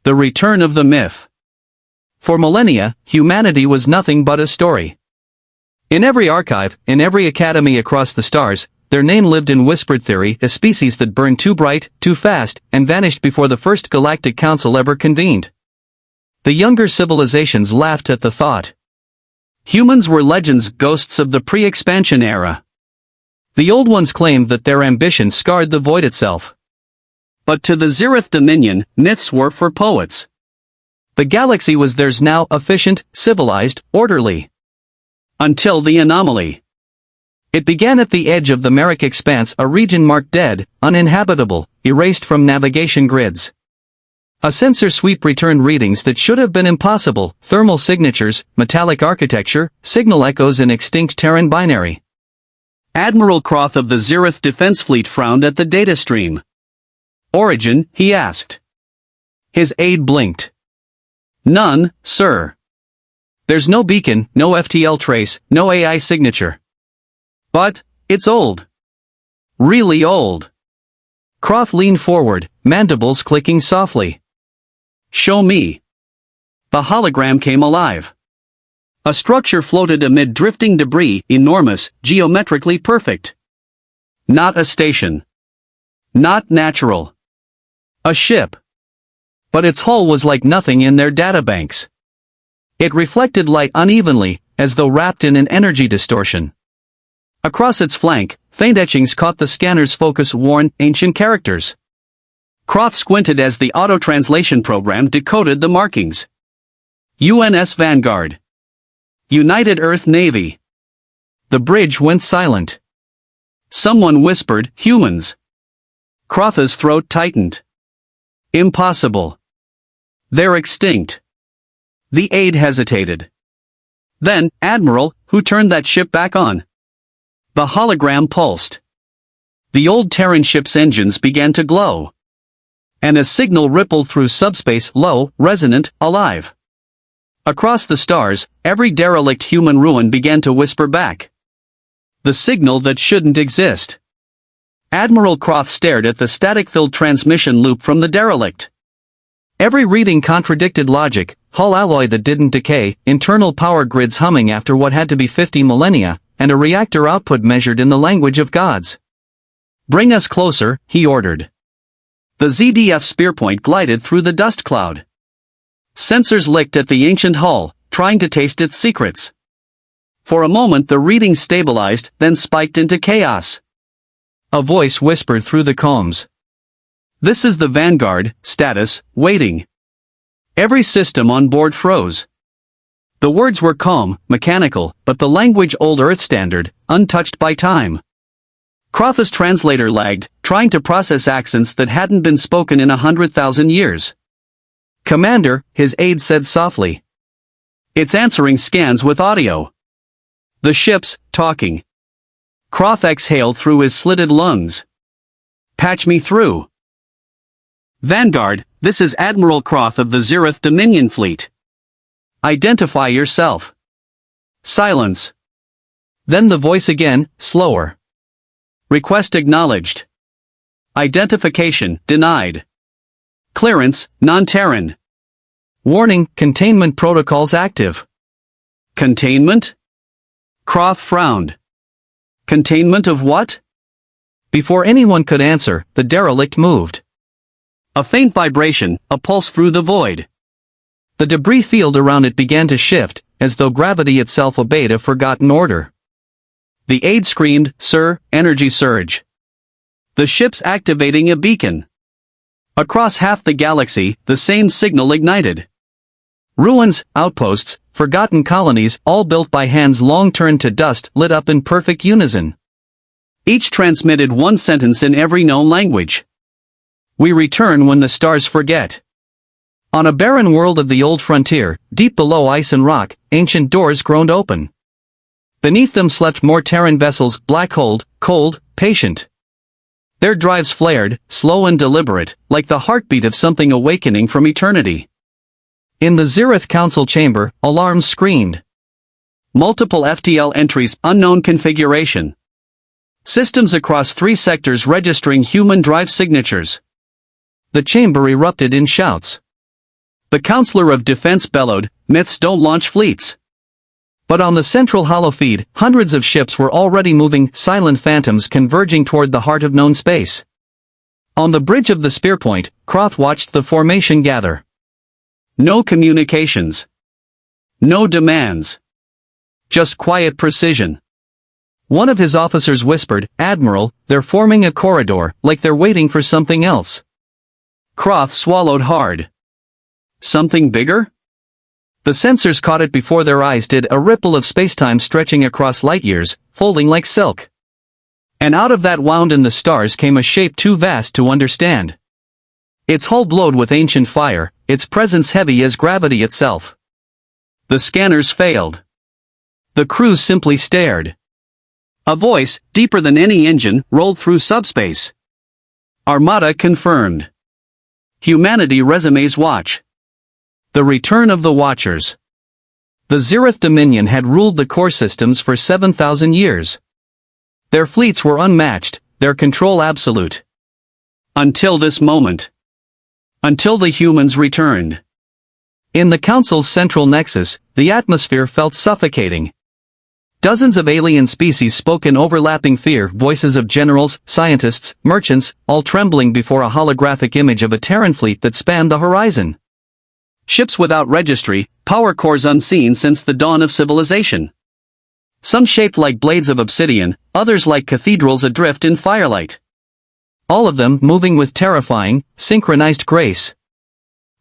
The return of the myth. For millennia, humanity was nothing but a story. In every archive, in every academy across the stars, their name lived in whispered theory, a species that burned too bright, too fast, and vanished before the first Galactic Council ever convened. The younger civilizations laughed at the thought. Humans were legends, ghosts of the pre-expansion era. The old ones claimed that their ambition scarred the void itself. But to the Zereth Dominion, myths were for poets. The galaxy was theirs now, efficient, civilized, orderly. Until the anomaly. It began at the edge of the Merrick Expanse, a region marked dead, uninhabitable, erased from navigation grids. A sensor sweep returned readings that should have been impossible: thermal signatures, metallic architecture, signal echoes in extinct Terran binary. Admiral Croth of the Zereth Defense Fleet frowned at the data stream. Origin, he asked. His aide blinked. None, sir. There's no beacon, no FTL trace, no AI signature. But, it's old. Really old. Croft leaned forward, mandibles clicking softly. Show me. The hologram came alive. A structure floated amid drifting debris, enormous, geometrically perfect. Not a station. Not natural. A ship. But its hull was like nothing in their databanks. It reflected light unevenly, as though wrapped in an energy distortion. Across its flank, faint etchings caught the scanner's focus, worn, ancient characters. Croft squinted as the auto-translation program decoded the markings. U.N.S. Vanguard. United Earth Navy. The bridge went silent. Someone whispered, humans. Crofta's throat tightened. Impossible. They're extinct. The aide hesitated. Then, Admiral, who turned that ship back on? The hologram pulsed. The old Terran ship's engines began to glow. And a signal rippled through subspace, low, resonant, alive. Across the stars, every derelict human ruin began to whisper back. The signal that shouldn't exist. Admiral Croft stared at the static-filled transmission loop from the derelict. Every reading contradicted logic: hull alloy that didn't decay, internal power grids humming after what had to be 50 millennia, and a reactor output measured in the language of gods. Bring us closer, he ordered. The ZDF spearpoint glided through the dust cloud. Sensors licked at the ancient hull, trying to taste its secrets. For a moment the reading stabilized, then spiked into chaos. A voice whispered through the combs. This is the Vanguard, status, waiting. Every system on board froze. The words were calm, mechanical, but the language old Earth standard, untouched by time. Crofta's translator lagged, trying to process accents that hadn't been spoken in 100,000 years. Commander, his aide said softly. It's answering scans with audio. The ship's talking. Croft exhaled through his slitted lungs. Patch me through. Vanguard, this is Admiral Croft of the Zereth Dominion Fleet. Identify yourself. Silence. Then the voice again, slower. Request acknowledged. Identification denied. Clearance, non-Terran. Warning, containment protocols active. Containment? Croft frowned. Containment of what? Before anyone could answer, the derelict moved. A faint vibration, a pulse through the void. The debris field around it began to shift, as though gravity itself obeyed a forgotten order. The aide screamed, "Sir, energy surge." The ship's activating a beacon. Across half the galaxy, the same signal ignited. Ruins, outposts, forgotten colonies, all built by hands long turned to dust, lit up in perfect unison. Each transmitted one sentence in every known language. We return when the stars forget. On a barren world of the old frontier, deep below ice and rock, ancient doors groaned open. Beneath them slept more Terran vessels, black-holed, cold, patient. Their drives flared, slow and deliberate, like the heartbeat of something awakening from eternity. In the Zereth Council chamber, alarms screamed. Multiple FTL entries, unknown configuration. Systems across 3 sectors registering human drive signatures. The chamber erupted in shouts. The Counselor of Defense bellowed, "Myths don't launch fleets." But on the central holofeed, hundreds of ships were already moving, silent phantoms converging toward the heart of known space. On the bridge of the spearpoint, Croth watched the formation gather. No communications. No demands. Just quiet precision. One of his officers whispered, "Admiral, they're forming a corridor, like they're waiting for something else." Croth swallowed hard. Something bigger? The sensors caught it before their eyes did, a ripple of spacetime stretching across light years, folding like silk. And out of that wound in the stars came a shape too vast to understand. Its hull glowed with ancient fire, its presence heavy as gravity itself. The scanners failed. The crews simply stared. A voice, deeper than any engine, rolled through subspace. Armada confirmed. Humanity resumes watch. The return of the Watchers. The Zereth Dominion had ruled the core systems for 7,000 years. Their fleets were unmatched, their control absolute. Until this moment. Until the humans returned. In the Council's central nexus, the atmosphere felt suffocating. Dozens of alien species spoke in overlapping fear, voices of generals, scientists, merchants, all trembling before a holographic image of a Terran fleet that spanned the horizon. Ships without registry, power cores unseen since the dawn of civilization. Some shaped like blades of obsidian, others like cathedrals adrift in firelight. All of them moving with terrifying, synchronized grace.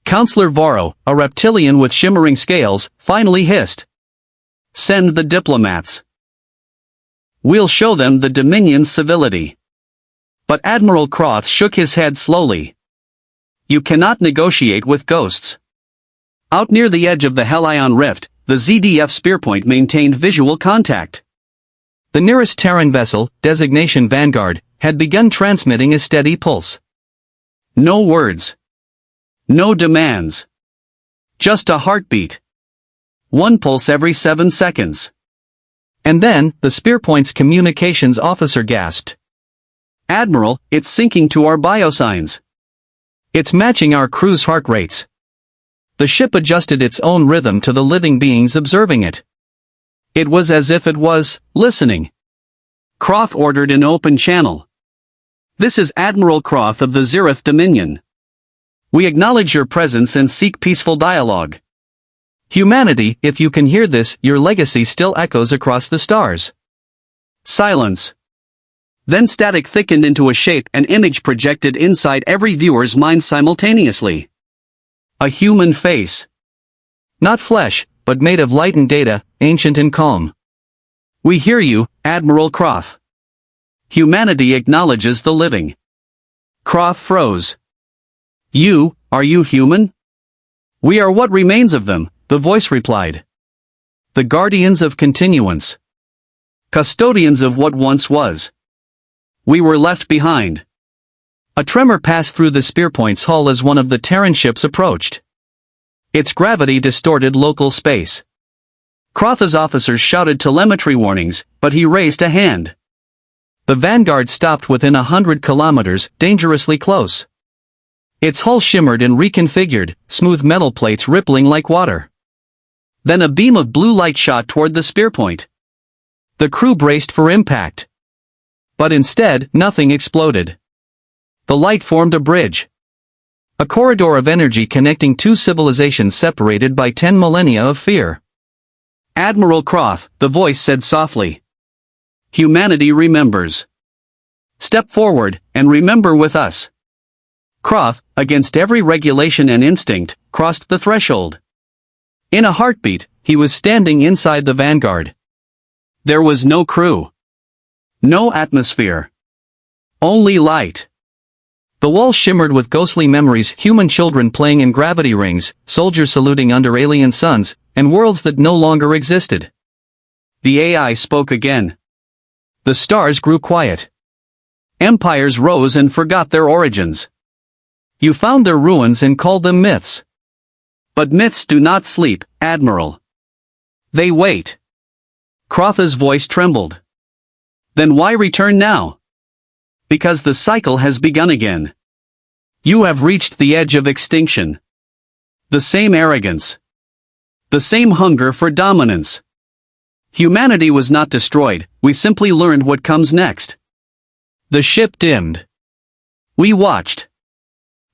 Counselor Varro, a reptilian with shimmering scales, finally hissed. "Send the diplomats. We'll show them the Dominion's civility." But Admiral Croth shook his head slowly. "You cannot negotiate with ghosts." Out near the edge of the Hellion Rift, the ZDF spearpoint maintained visual contact. The nearest Terran vessel, designation Vanguard, had begun transmitting a steady pulse. No words. No demands. Just a heartbeat. One pulse every 7 seconds. And then, the spearpoint's communications officer gasped. "Admiral, it's syncing to our biosigns. It's matching our crew's heart rates." The ship adjusted its own rhythm to the living beings observing it. It was as if it was listening. Croth ordered an open channel. "This is Admiral Croth of the Zereth Dominion. We acknowledge your presence and seek peaceful dialogue. Humanity, if you can hear this, your legacy still echoes across the stars." Silence. Then static thickened into a shape, an image projected inside every viewer's mind simultaneously. A human face. Not flesh, but made of light and data, ancient and calm. "We hear you, Admiral Croth. Humanity acknowledges the living." Croth froze. Are you human?" "We are what remains of them," the voice replied. "The guardians of continuance. Custodians of what once was. We were left behind." A tremor passed through the spearpoint's hull as one of the Terran ships approached. Its gravity distorted local space. Croth's officers shouted telemetry warnings, but he raised a hand. The Vanguard stopped within 100 kilometers, dangerously close. Its hull shimmered and reconfigured, smooth metal plates rippling like water. Then a beam of blue light shot toward the spearpoint. The crew braced for impact. But instead, nothing exploded. The light formed a bridge. A corridor of energy connecting two civilizations separated by 10 millennia of fear. "Admiral Croth," the voice said softly. "Humanity remembers. Step forward, and remember with us." Croth, against every regulation and instinct, crossed the threshold. In a heartbeat, he was standing inside the Vanguard. There was no crew. No atmosphere. Only light. The walls shimmered with ghostly memories, human children playing in gravity rings, soldiers saluting under alien suns, and worlds that no longer existed. The AI spoke again. The stars grew quiet. Empires rose and forgot their origins. You found their ruins and called them myths. But myths do not sleep, Admiral. They wait. Croth's voice trembled. Then why return now? Because the cycle has begun again. You have reached the edge of extinction. The same arrogance. The same hunger for dominance. Humanity was not destroyed, we simply learned what comes next. The ship dimmed. We watched.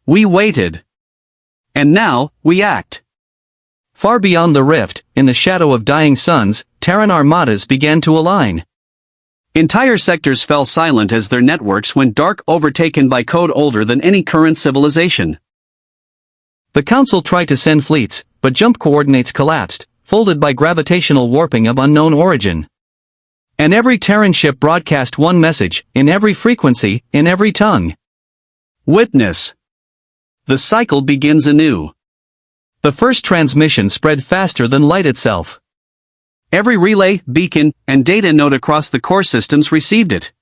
We waited. And now, we act. Far beyond the rift, in the shadow of dying suns, Terran armadas began to align. Entire sectors fell silent as their networks went dark, overtaken by code older than any current civilization. The Council tried to send fleets, but jump coordinates collapsed, folded by gravitational warping of unknown origin. And every Terran ship broadcast one message, in every frequency, in every tongue. Witness. The cycle begins anew. The first transmission spread faster than light itself. Every relay, beacon, and data node across the core systems received it.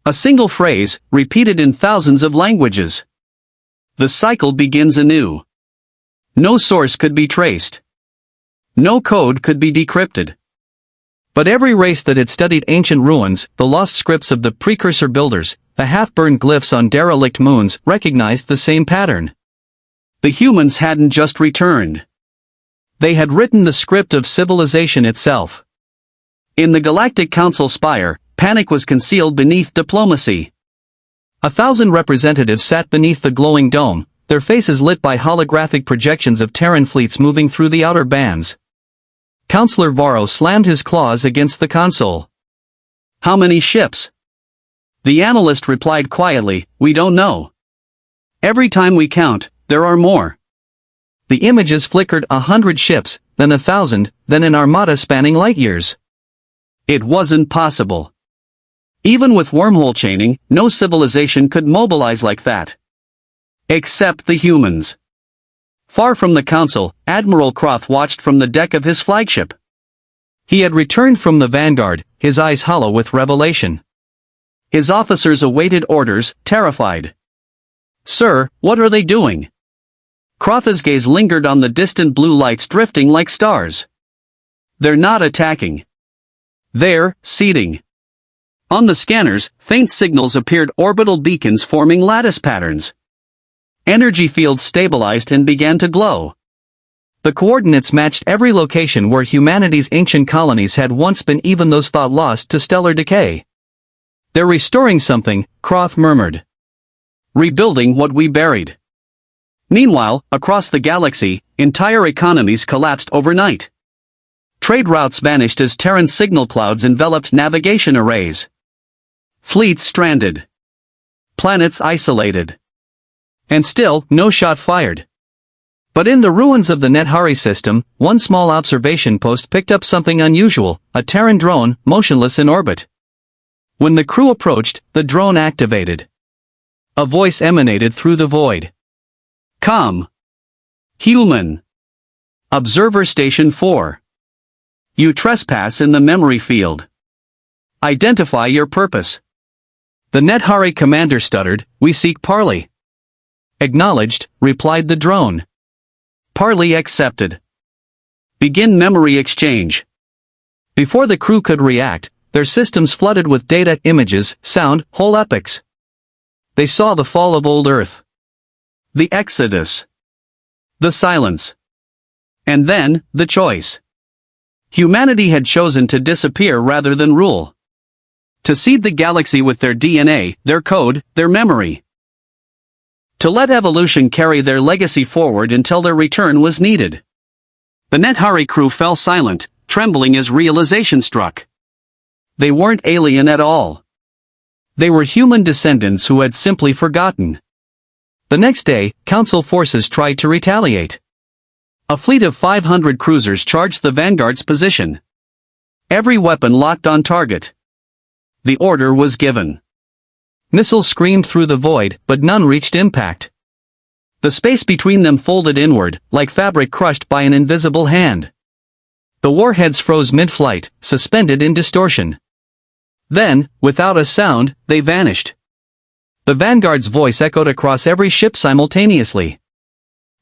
A single phrase, repeated in thousands of languages. The cycle begins anew. No source could be traced. No code could be decrypted. But every race that had studied ancient ruins, the lost scripts of the precursor builders, the half-burned glyphs on derelict moons, recognized the same pattern. The humans hadn't just returned. They had written the script of civilization itself. In the Galactic Council spire, panic was concealed beneath diplomacy. 1,000 representatives sat beneath the glowing dome, their faces lit by holographic projections of Terran fleets moving through the outer bands. Counselor Varro slammed his claws against the console. How many ships? The analyst replied quietly, we don't know. Every time we count, there are more. The images flickered 100 ships, then 1,000, then an armada spanning light years. It wasn't possible. Even with wormhole chaining, no civilization could mobilize like that. Except the humans. Far from the Council, Admiral Croth watched from the deck of his flagship. He had returned from the Vanguard, his eyes hollow with revelation. His officers awaited orders, terrified. Sir, what are they doing? Croth's gaze lingered on the distant blue lights drifting like stars. They're not attacking. They're seeding. On the scanners, faint signals appeared, orbital beacons forming lattice patterns. Energy fields stabilized and began to glow. The coordinates matched every location where humanity's ancient colonies had once been, even those thought lost to stellar decay. They're restoring something, Croth murmured. Rebuilding what we buried. Meanwhile, across the galaxy, entire economies collapsed overnight. Trade routes vanished as Terran signal clouds enveloped navigation arrays. Fleets stranded. Planets isolated. And still, no shot fired. But in the ruins of the Nethari system, one small observation post picked up something unusual, a Terran drone, motionless in orbit. When the crew approached, the drone activated. A voice emanated through the void. Come. Human. Observer Station 4. You trespass in the memory field. Identify your purpose. The Nethari commander stuttered, we seek parley. Acknowledged, replied the drone. Parley accepted. Begin memory exchange. Before the crew could react, their systems flooded with data, images, sound, whole epics. They saw the fall of old Earth. The Exodus. The silence. And then, the choice. Humanity had chosen to disappear rather than rule. To seed the galaxy with their DNA, their code, their memory. To let evolution carry their legacy forward until their return was needed. The Nethari crew fell silent, trembling as realization struck. They weren't alien at all. They were human descendants who had simply forgotten. The next day, Council forces tried to retaliate. A fleet of 500 cruisers charged the Vanguard's position. Every weapon locked on target. The order was given. Missiles screamed through the void, but none reached impact. The space between them folded inward, like fabric crushed by an invisible hand. The warheads froze mid-flight, suspended in distortion. Then, without a sound, they vanished. The Vanguard's voice echoed across every ship simultaneously.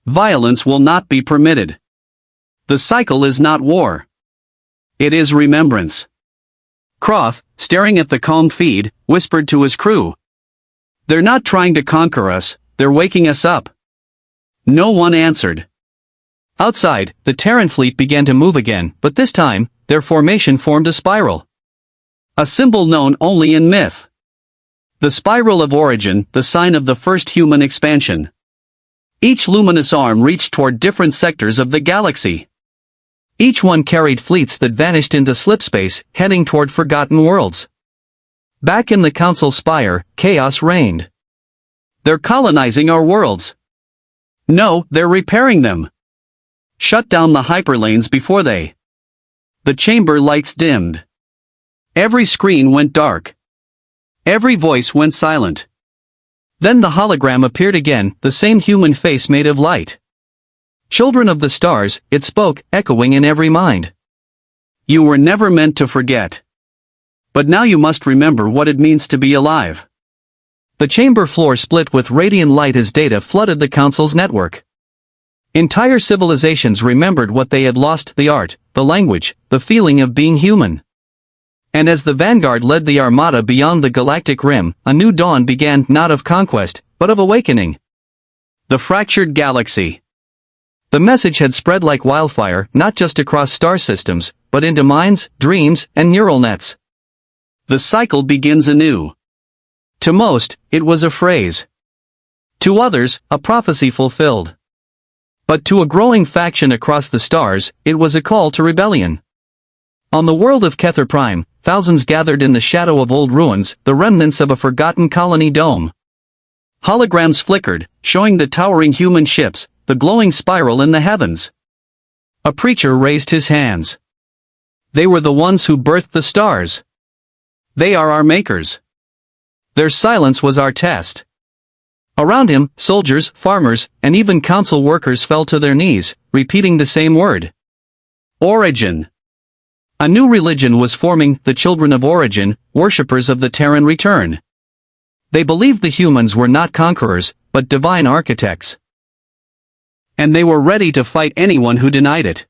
Violence will not be permitted. The cycle is not war. It is remembrance. Croth, staring at the calm feed, whispered to his crew. They're not trying to conquer us, they're waking us up. No one answered. Outside, the Terran fleet began to move again, but this time, their formation formed a spiral. A symbol known only in myth. The spiral of origin, the sign of the first human expansion. Each luminous arm reached toward different sectors of the galaxy. Each one carried fleets that vanished into slipspace, heading toward forgotten worlds. Back in the Council Spire, chaos reigned. They're colonizing our worlds. No, they're repairing them. Shut down the hyperlanes before they. The chamber lights dimmed. Every screen went dark. Every voice went silent. Then the hologram appeared again, the same human face made of light. Children of the stars, it spoke, echoing in every mind. You were never meant to forget. But now you must remember what it means to be alive. The chamber floor split with radiant light as data flooded the Council's network. Entire civilizations remembered what they had lost: the art, the language, the feeling of being human. And as the Vanguard led the Armada beyond the galactic rim, a new dawn began, not of conquest, but of awakening. The fractured galaxy. The message had spread like wildfire, not just across star systems, but into minds, dreams, and neural nets. The cycle begins anew. To most, it was a phrase. To others, a prophecy fulfilled. But to a growing faction across the stars, it was a call to rebellion. On the world of Kether Prime, thousands gathered in the shadow of old ruins, the remnants of a forgotten colony dome. Holograms flickered, showing the towering human ships, the glowing spiral in the heavens. A preacher raised his hands. They were the ones who birthed the stars. They are our makers. Their silence was our test. Around him, soldiers, farmers, and even council workers fell to their knees, repeating the same word. Origin. A new religion was forming, the children of Origin, worshippers of the Terran return. They believed the humans were not conquerors, but divine architects. And they were ready to fight anyone who denied it.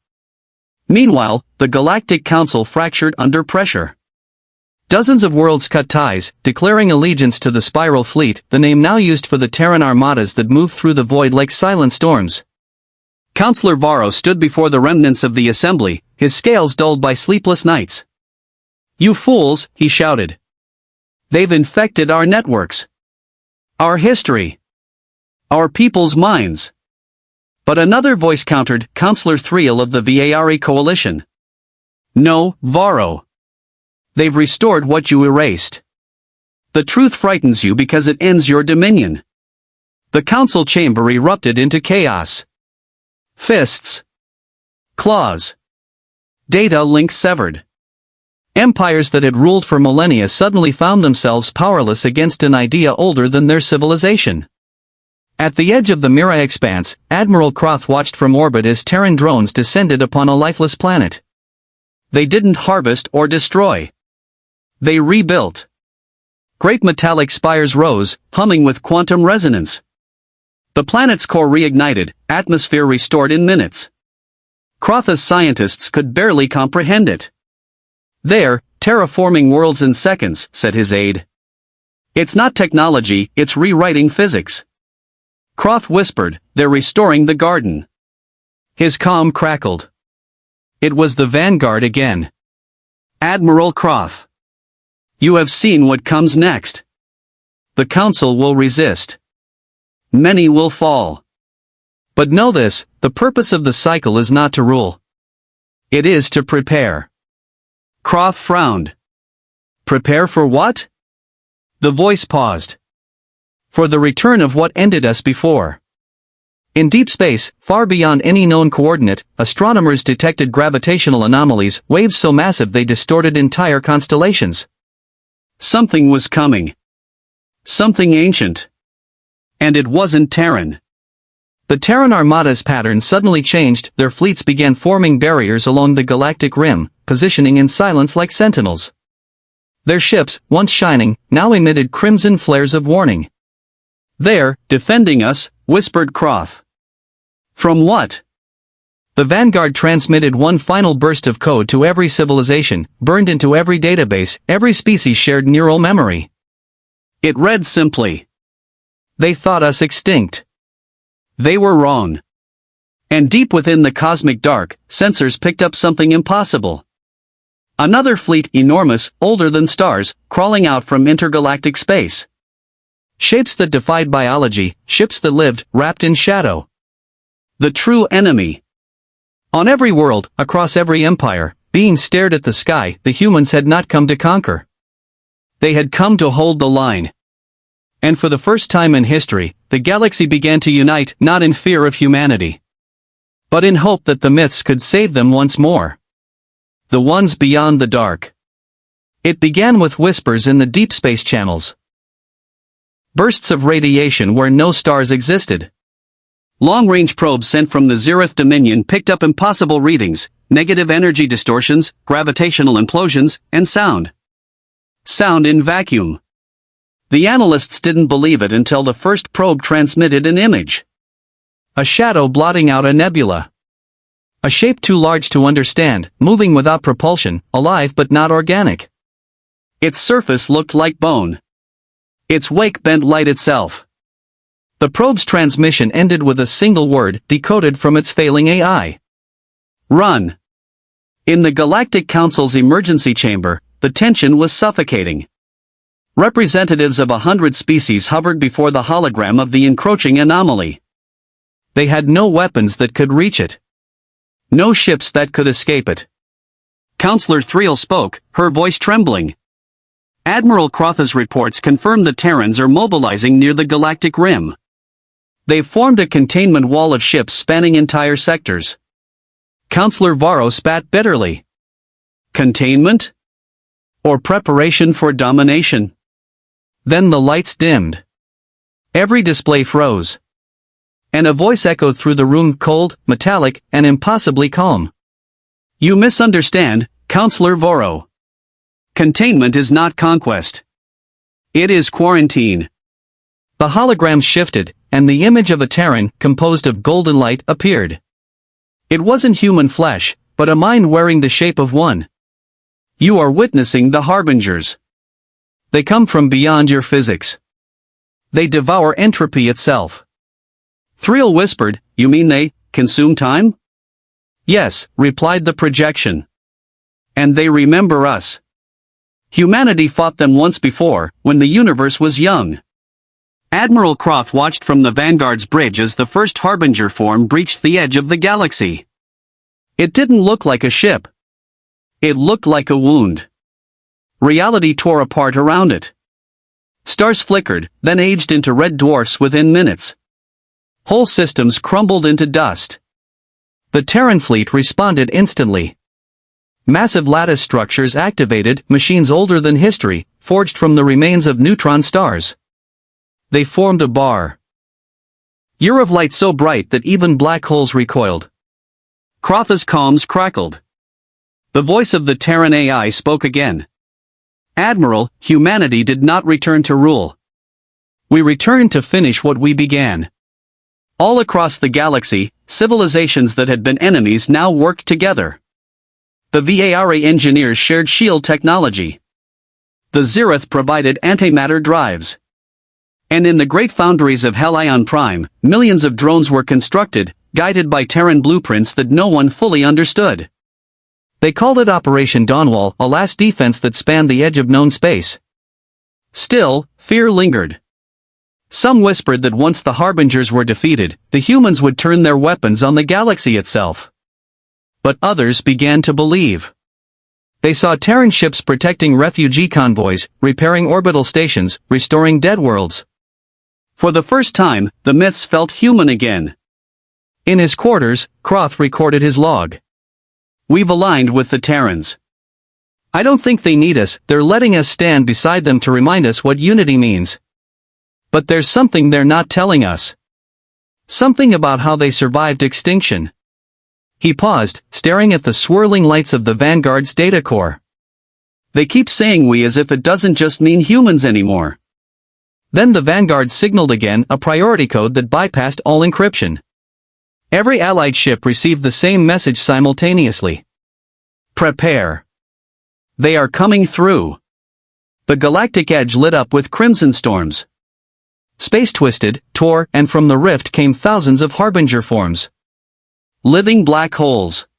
Meanwhile, the Galactic Council fractured under pressure. Dozens of worlds cut ties, declaring allegiance to the Spiral Fleet, the name now used for the Terran armadas that moved through the void like silent storms. Councillor Varro stood before the remnants of the assembly, his scales dulled by sleepless nights. You fools, he shouted. They've infected our networks. Our history. Our people's minds. But another voice countered, Councillor Thriel of the Viari Coalition. No, Varro. They've restored what you erased. The truth frightens you because it ends your dominion. The council chamber erupted into chaos. Fists. Claws. Data links severed. Empires that had ruled for millennia suddenly found themselves powerless against an idea older than their civilization. At the edge of the Mira expanse, Admiral Croth watched from orbit as Terran drones descended upon a lifeless planet. They didn't harvest or destroy. They rebuilt. Great metallic spires rose, humming with quantum resonance. The planet's core reignited, atmosphere restored in minutes. Crotha's scientists could barely comprehend it. They're terraforming worlds in seconds, said his aide. It's not technology, it's rewriting physics. Croth whispered, they're restoring the garden. His calm crackled. It was the Vanguard again. Admiral Croth. You have seen what comes next. The Council will resist. Many will fall. But know this, the purpose of the cycle is not to rule. It is to prepare. Croth frowned. Prepare for what? The voice paused. For the return of what ended us before. In deep space, far beyond any known coordinate, astronomers detected gravitational anomalies, waves so massive they distorted entire constellations. Something was coming. Something ancient. And it wasn't Terran. The Terran Armada's pattern suddenly changed, their fleets began forming barriers along the galactic rim, positioning in silence like sentinels. Their ships, once shining, now emitted crimson flares of warning. They're defending us, whispered Croth. From what? The Vanguard transmitted one final burst of code to every civilization, burned into every database, every species shared neural memory. It read simply. They thought us extinct. They were wrong. And deep within the cosmic dark, sensors picked up something impossible. Another fleet, enormous, older than stars, crawling out from intergalactic space. Shapes that defied biology, ships that lived, wrapped in shadow. The true enemy. On every world, across every empire, beings stared at the sky. The humans had not come to conquer. They had come to hold the line. And for the first time in history, the galaxy began to unite, not in fear of humanity, but in hope that the myths could save them once more. The ones beyond the dark. It began with whispers in the deep space channels. Bursts of radiation where no stars existed. Long-range probes sent from the Zeroth Dominion picked up impossible readings, negative energy distortions, gravitational implosions, and sound. Sound in vacuum. The analysts didn't believe it until the first probe transmitted an image. A shadow blotting out a nebula. A shape too large to understand, moving without propulsion, alive but not organic. Its surface looked like bone. Its wake bent light itself. The probe's transmission ended with a single word, decoded from its failing AI. Run. In the Galactic Council's emergency chamber, the tension was suffocating. Representatives of 100 species hovered before the hologram of the encroaching anomaly. They had no weapons that could reach it. No ships that could escape it. Counselor Thriel spoke, her voice trembling. Admiral Crotha's reports confirm the Terrans are mobilizing near the galactic rim. They've formed a containment wall of ships spanning entire sectors. Counselor Varro spat bitterly. Containment? Or preparation for domination? Then the lights dimmed. Every display froze. And a voice echoed through the room, cold, metallic, and impossibly calm. You misunderstand, Counselor Varro. Containment is not conquest. It is quarantine. The hologram shifted, and the image of a Terran, composed of golden light, appeared. It wasn't human flesh, but a mind wearing the shape of one. You are witnessing the harbingers. They come from beyond your physics. They devour entropy itself. Thriel whispered, you mean they consume time? Yes, replied the projection. And they remember us. Humanity fought them once before, when the universe was young. Admiral Croth watched from the Vanguard's bridge as the first harbinger form breached the edge of the galaxy. It didn't look like a ship. It looked like a wound. Reality tore apart around it. Stars flickered, then aged into red dwarfs within minutes. Whole systems crumbled into dust. The Terran fleet responded instantly. Massive lattice structures activated, machines older than history, forged from the remains of neutron stars. They formed a bar. Year of light so bright that even black holes recoiled. Crotha's comms crackled. The voice of the Terran AI spoke again. Admiral, humanity did not return to rule. We returned to finish what we began. All across the galaxy, civilizations that had been enemies now worked together. The VARA engineers shared shield technology. The Zeroth provided antimatter drives. And in the great foundries of Helion Prime, millions of drones were constructed, guided by Terran blueprints that no one fully understood. They called it Operation Dawnwall, a last defense that spanned the edge of known space. Still, fear lingered. Some whispered that once the Harbingers were defeated, the humans would turn their weapons on the galaxy itself. But others began to believe. They saw Terran ships protecting refugee convoys, repairing orbital stations, restoring dead worlds. For the first time, the myths felt human again. In his quarters, Croth recorded his log. We've aligned with the Terrans. I don't think they need us, they're letting us stand beside them to remind us what unity means. But there's something they're not telling us. Something about how they survived extinction. He paused, staring at the swirling lights of the Vanguard's data core. They keep saying we as if it doesn't just mean humans anymore. Then the Vanguard signaled again, a priority code that bypassed all encryption. Every allied ship received the same message simultaneously. Prepare. They are coming through. The galactic edge lit up with crimson storms. Space twisted, tore, and from the rift came thousands of harbinger forms. living black holes.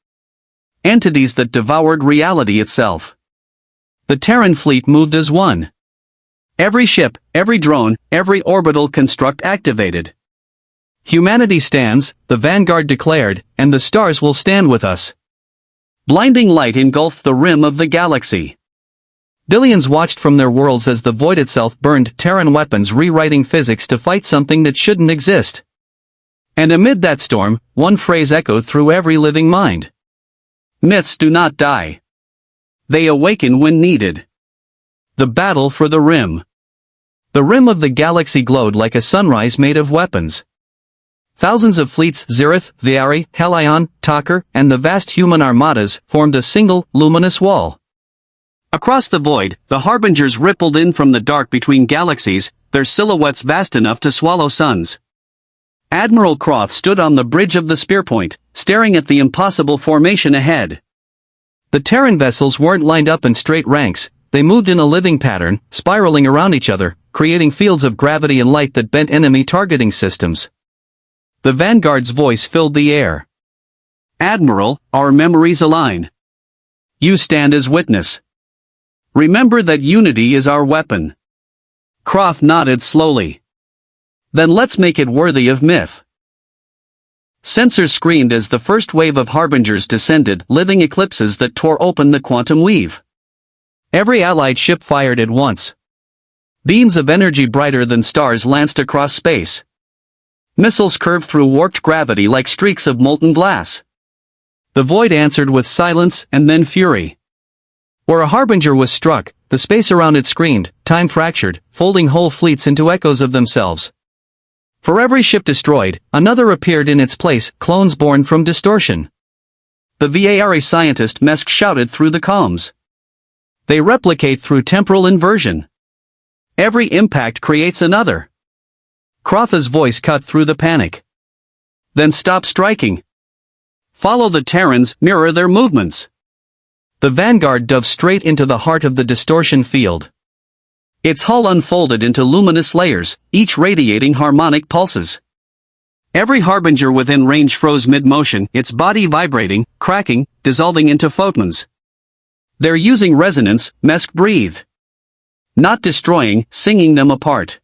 Entities that devoured reality itself. The Terran fleet moved as one. Every ship, every drone, every orbital construct activated. Humanity stands, the Vanguard declared, and the stars will stand with us. Blinding light engulfed the rim of the galaxy. Billions watched from their worlds as the void itself burned Terran weapons, rewriting physics to fight something that shouldn't exist. And amid that storm, one phrase echoed through every living mind. Myths do not die. They awaken when needed. The battle for the rim. The rim of the galaxy glowed like a sunrise made of weapons. Thousands of fleets, Zereth, Viari, Helion, Talker, and the vast human armadas formed a single, luminous wall. Across the void, the harbingers rippled in from the dark between galaxies, their silhouettes vast enough to swallow suns. Admiral Croft stood on the bridge of the spearpoint, staring at the impossible formation ahead. The Terran vessels weren't lined up in straight ranks, they moved in a living pattern, spiraling around each other, creating fields of gravity and light that bent enemy targeting systems. The Vanguard's voice filled the air. Admiral, our memories align. You stand as witness. Remember that unity is our weapon. Croft nodded slowly. Then let's make it worthy of myth. Sensors screamed as the first wave of harbingers descended, living eclipses that tore open the quantum weave. Every allied ship fired at once. Beams of energy brighter than stars lanced across space. Missiles curved through warped gravity like streaks of molten glass. The void answered with silence and then fury. Where a harbinger was struck, the space around it screamed, time fractured, folding whole fleets into echoes of themselves. For every ship destroyed, another appeared in its place, clones born from distortion. The Viari scientist Mesk shouted through the comms. They replicate through temporal inversion. Every impact creates another. Crotha's voice cut through the panic. Then stop striking. Follow the Terrans, mirror their movements. The Vanguard dove straight into the heart of the distortion field. Its hull unfolded into luminous layers, each radiating harmonic pulses. Every harbinger within range froze mid-motion, its body vibrating, cracking, dissolving into photons. They're using resonance, Mesk breathed. Not destroying, singing them apart.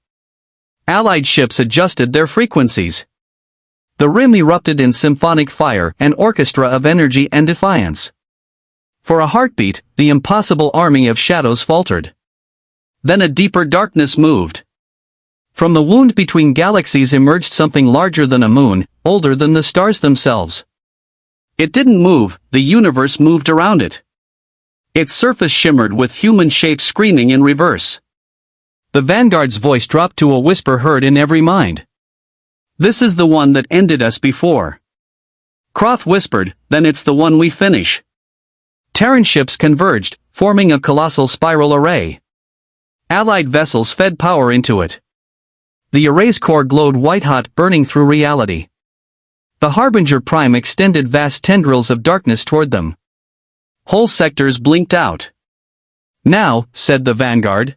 Allied ships adjusted their frequencies. The rim erupted in symphonic fire, an orchestra of energy and defiance. For a heartbeat, the impossible army of shadows faltered. Then a deeper darkness moved. From the wound between galaxies emerged something larger than a moon, older than the stars themselves. It didn't move, the universe moved around it. Its surface shimmered with human shapes screaming in reverse. The Vanguard's voice dropped to a whisper heard in every mind. This is the one that ended us before. Croft whispered, then it's the one we finish. Terran ships converged, forming a colossal spiral array. Allied vessels fed power into it. The array's core glowed white-hot, burning through reality. The Harbinger Prime extended vast tendrils of darkness toward them. Whole sectors blinked out. Now, said the Vanguard.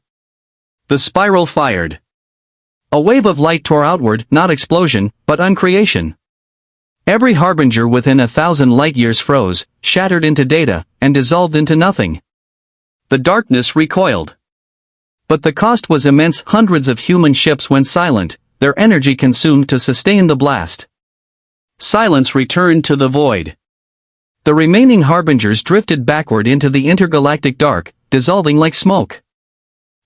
The spiral fired. A wave of light tore outward, not explosion, but uncreation. Every harbinger within 1,000 light-years froze, shattered into data, and dissolved into nothing. The darkness recoiled. But the cost was immense. Hundreds of human ships went silent, their energy consumed to sustain the blast. Silence returned to the void. The remaining harbingers drifted backward into the intergalactic dark, dissolving like smoke.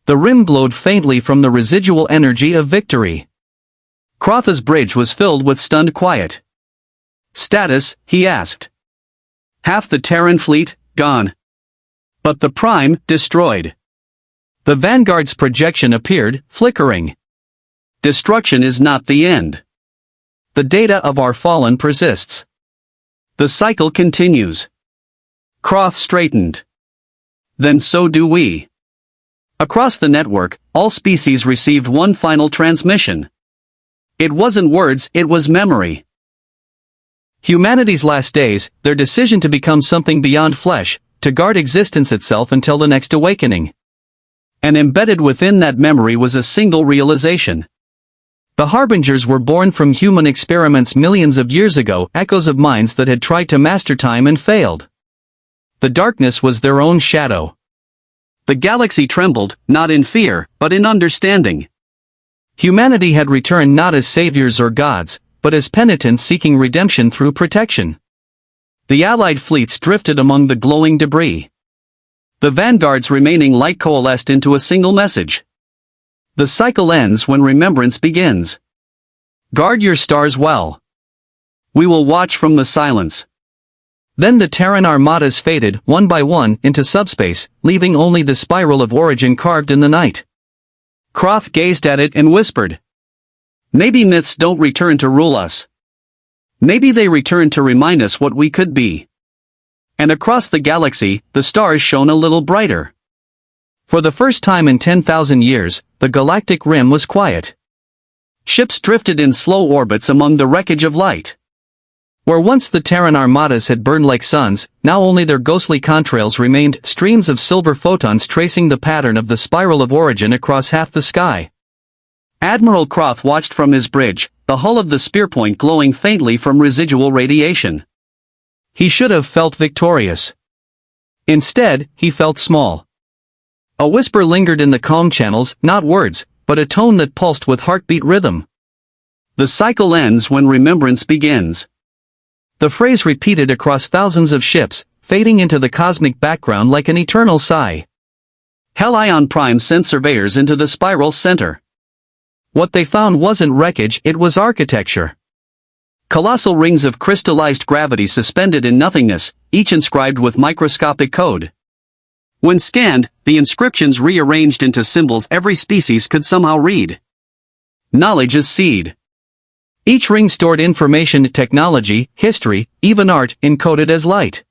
The rim glowed faintly from the residual energy of victory. Crotha's bridge was filled with stunned quiet. Status, he asked. Half the Terran fleet, gone. But the Prime, destroyed. The Vanguard's projection appeared, flickering. Destruction is not the end. The data of our fallen persists. The cycle continues. Croft straightened. Then so do we. Across the network, all species received one final transmission. It wasn't words, it was memory. Humanity's last days, their decision to become something beyond flesh, to guard existence itself until the next awakening. And embedded within that memory was a single realization. The harbingers were born from human experiments millions of years ago, echoes of minds that had tried to master time and failed. The darkness was their own shadow. The galaxy trembled, not in fear, but in understanding. Humanity had returned not as saviors or gods, but as penitents seeking redemption through protection. The Allied fleets drifted among the glowing debris. The Vanguard's remaining light coalesced into a single message. The cycle ends when remembrance begins. Guard your stars well. We will watch from the silence. Then the Terran armadas faded, one by one, into subspace, leaving only the spiral of origin carved in the night. Croth gazed at it and whispered. Maybe myths don't return to rule us. Maybe they return to remind us what we could be. And across the galaxy, the stars shone a little brighter. For the first time in 10,000 years, the galactic rim was quiet. Ships drifted in slow orbits among the wreckage of light. Where once the Terran armadas had burned like suns, now only their ghostly contrails remained, streams of silver photons tracing the pattern of the spiral of origin across half the sky. Admiral Croth watched from his bridge, the hull of the spearpoint glowing faintly from residual radiation. He should have felt victorious. Instead, he felt small. A whisper lingered in the calm channels, not words, but a tone that pulsed with heartbeat rhythm. The cycle ends when remembrance begins. The phrase repeated across thousands of ships, fading into the cosmic background like an eternal sigh. Helion Prime sent surveyors into the spiral's center. What they found wasn't wreckage, it was architecture. Colossal rings of crystallized gravity suspended in nothingness, each inscribed with microscopic code. When scanned, the inscriptions rearranged into symbols every species could somehow read. Knowledge is seed. Each ring stored information, technology, history, even art, encoded as light.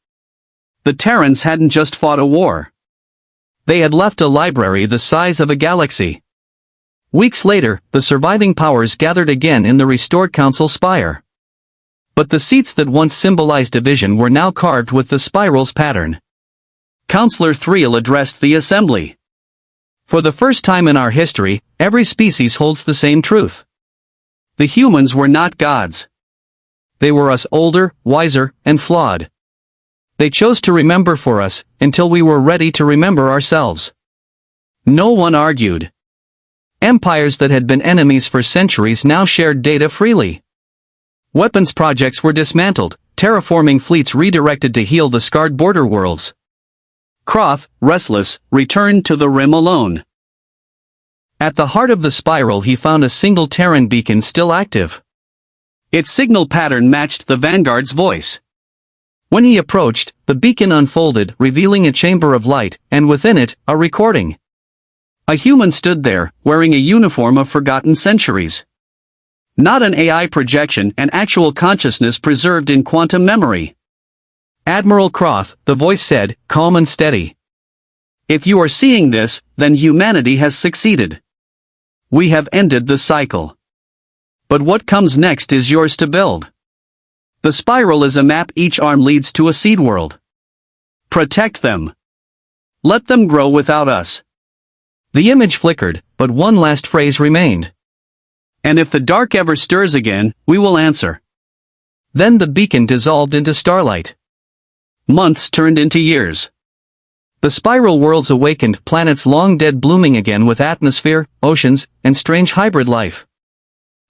The Terrans hadn't just fought a war. They had left a library the size of a galaxy. Weeks later, the surviving powers gathered again in the restored council spire. But the seats that once symbolized division were now carved with the spiral's pattern. Counselor Thriel addressed the assembly. For the first time in our history, every species holds the same truth. The humans were not gods. They were us, older, wiser, and flawed. They chose to remember for us, until we were ready to remember ourselves. No one argued. Empires that had been enemies for centuries now shared data freely. Weapons projects were dismantled, terraforming fleets redirected to heal the scarred border worlds. Croth, restless, returned to the rim alone. At the heart of the spiral he found a single Terran beacon still active. Its signal pattern matched the Vanguard's voice. When he approached, the beacon unfolded, revealing a chamber of light, and within it, a recording. A human stood there, wearing a uniform of forgotten centuries. Not an AI projection, an actual consciousness preserved in quantum memory. Admiral Croth, the voice said, calm and steady. If you are seeing this, then humanity has succeeded. We have ended the cycle. But what comes next is yours to build. The spiral is a map, each arm leads to a seed world. Protect them. Let them grow without us. The image flickered, but one last phrase remained. And if the dark ever stirs again, we will answer. Then the beacon dissolved into starlight. Months turned into years. The spiral worlds awakened, planets long dead blooming again with atmosphere, oceans, and strange hybrid life.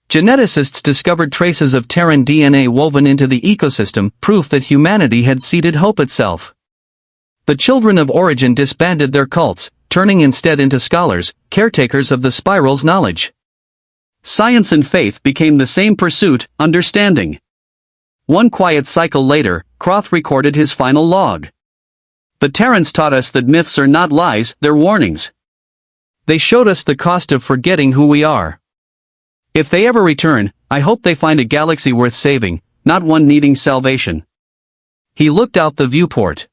Geneticists discovered traces of Terran DNA woven into the ecosystem, proof that humanity had seeded hope itself. The children of origin disbanded their cults, turning instead into scholars, caretakers of the spiral's knowledge. Science and faith became the same pursuit, understanding. One quiet cycle later, Croth recorded his final log. The Terrans taught us that myths are not lies, they're warnings. They showed us the cost of forgetting who we are. If they ever return, I hope they find a galaxy worth saving, not one needing salvation. He looked out the viewport.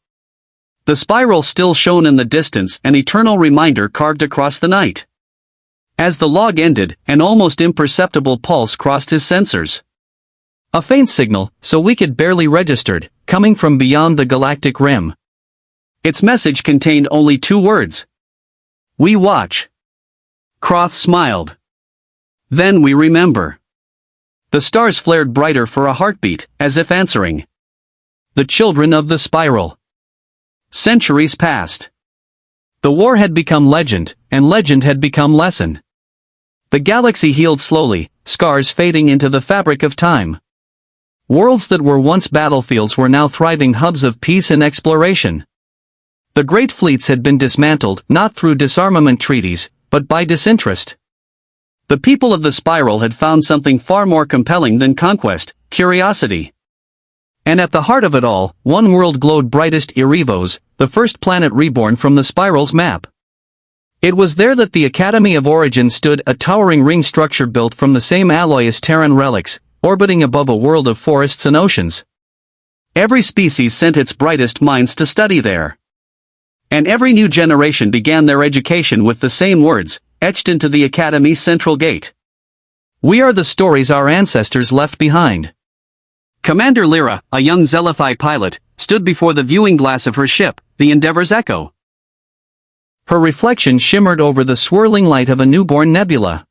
The spiral still shone in the distance, an eternal reminder carved across the night. As the log ended, an almost imperceptible pulse crossed his sensors. A faint signal, so we could barely registered, coming from beyond the galactic rim. Its message contained only 2 words. We watch. Croth smiled. Then we remember. The stars flared brighter for a heartbeat, as if answering. The children of the spiral. Centuries passed. The war had become legend, and legend had become lesson. The galaxy healed slowly, scars fading into the fabric of time. Worlds that were once battlefields were now thriving hubs of peace and exploration. The great fleets had been dismantled not through disarmament treaties, but by disinterest. The people of the spiral had found something far more compelling than conquest: curiosity. And at the heart of it all, one world glowed brightest: Erevos, the first planet reborn from the spiral's map. It was there that the Academy of Origin stood, a towering ring structure built from the same alloy as Terran relics, orbiting above a world of forests and oceans. Every species sent its brightest minds to study there. And every new generation began their education with the same words, etched into the Academy's central gate. We are the stories our ancestors left behind. Commander Lyra, a young Zeliphi pilot, stood before the viewing glass of her ship, the Endeavor's Echo. Her reflection shimmered over the swirling light of a newborn nebula.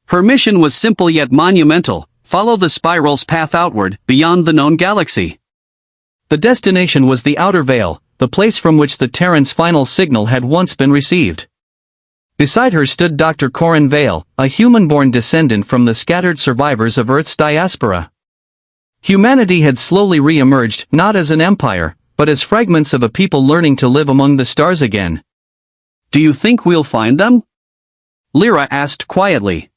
Her mission was simple yet monumental: follow the spiral's path outward, beyond the known galaxy. The destination was the Outer Veil, the place from which the Terran's final signal had once been received. Beside her stood Dr. Corin Vale, a human-born descendant from the scattered survivors of Earth's diaspora. Humanity had slowly re-emerged, not as an empire, but as fragments of a people learning to live among the stars again. "Do you think we'll find them?" Lyra asked quietly.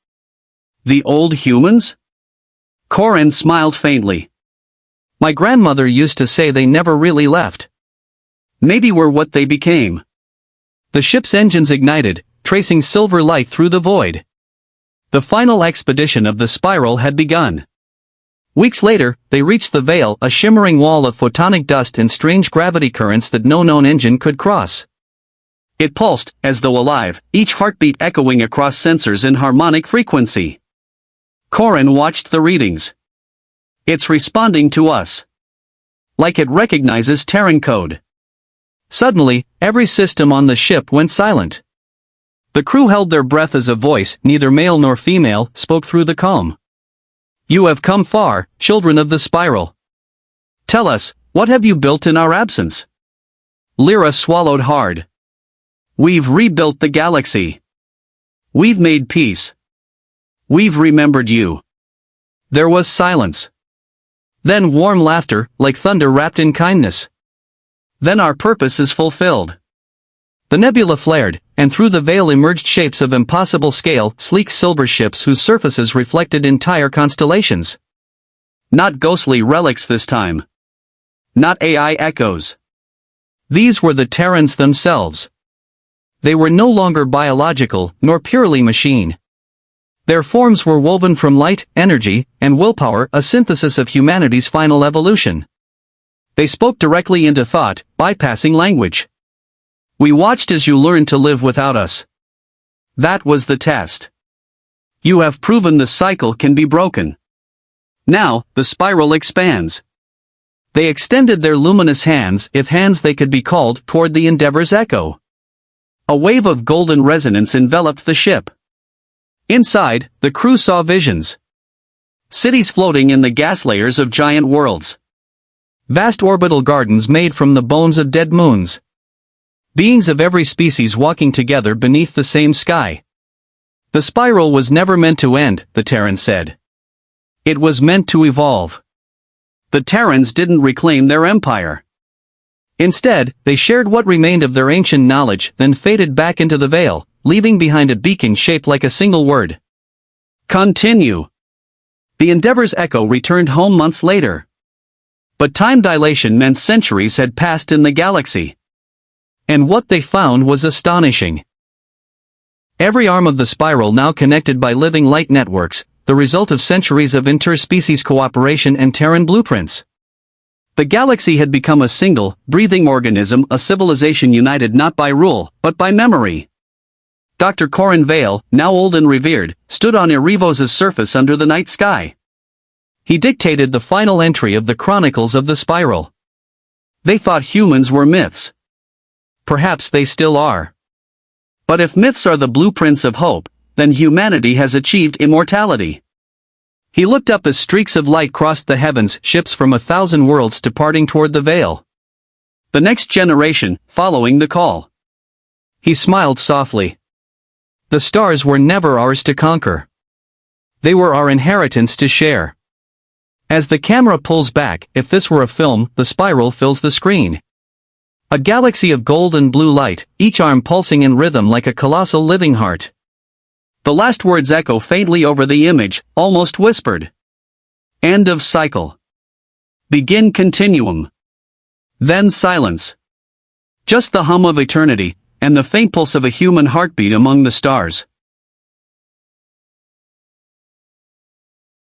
"The old humans?" Corin smiled faintly. "My grandmother used to say they never really left. Maybe we're what they became." The ship's engines ignited, tracing silver light through the void. The final expedition of the spiral had begun. Weeks later, they reached the Veil, a shimmering wall of photonic dust and strange gravity currents that no known engine could cross. It pulsed, as though alive, each heartbeat echoing across sensors in harmonic frequency. Corin watched the readings. "It's responding to us. Like it recognizes Terran code." Suddenly, every system on the ship went silent. The crew held their breath as a voice, neither male nor female, spoke through the calm. "You have come far, children of the spiral. Tell us, what have you built in our absence?" Lyra swallowed hard. "We've rebuilt the galaxy. We've made peace. We've remembered you." There was silence. Then warm laughter, like thunder wrapped in kindness. "Then our purpose is fulfilled." The nebula flared, and through the veil emerged shapes of impossible scale, sleek silver ships whose surfaces reflected entire constellations. Not ghostly relics this time. Not AI echoes. These were the Terrans themselves. They were no longer biological, nor purely machine. Their forms were woven from light, energy, and willpower, a synthesis of humanity's final evolution. They spoke directly into thought, bypassing language. "We watched as you learned to live without us. That was the test. You have proven the cycle can be broken. Now, the spiral expands." They extended their luminous hands, if hands they could be called, toward the Endeavor's Echo. A wave of golden resonance enveloped the ship. Inside, the crew saw visions. Cities floating in the gas layers of giant worlds. Vast orbital gardens made from the bones of dead moons. Beings of every species walking together beneath the same sky. The spiral was never meant to end, the Terran said. It was meant to evolve. The Terrans didn't reclaim their empire. Instead, they shared what remained of their ancient knowledge, then faded back into the veil, leaving behind a beacon shaped like a single word. Continue. The Endeavor's Echo returned home months later. But time dilation meant centuries had passed in the galaxy. And what they found was astonishing. Every arm of the spiral now connected by living light networks, the result of centuries of interspecies cooperation and Terran blueprints. The galaxy had become a single, breathing organism, a civilization united not by rule, but by memory. Dr. Corin Vale, now old and revered, stood on Erevos' surface under the night sky. He dictated the final entry of the Chronicles of the Spiral. They thought humans were myths. Perhaps they still are. But if myths are the blueprints of hope, then humanity has achieved immortality. He looked up as streaks of light crossed the heavens, ships from 1,000 worlds departing toward the veil. The next generation, following the call. He smiled softly. The stars were never ours to conquer. They were our inheritance to share. As the camera pulls back, if this were a film, the spiral fills the screen. A galaxy of gold and blue light, each arm pulsing in rhythm like a colossal living heart. The last words echo faintly over the image, almost whispered. End of cycle. Begin continuum. Then silence. Just the hum of eternity, and the faint pulse of a human heartbeat among the stars.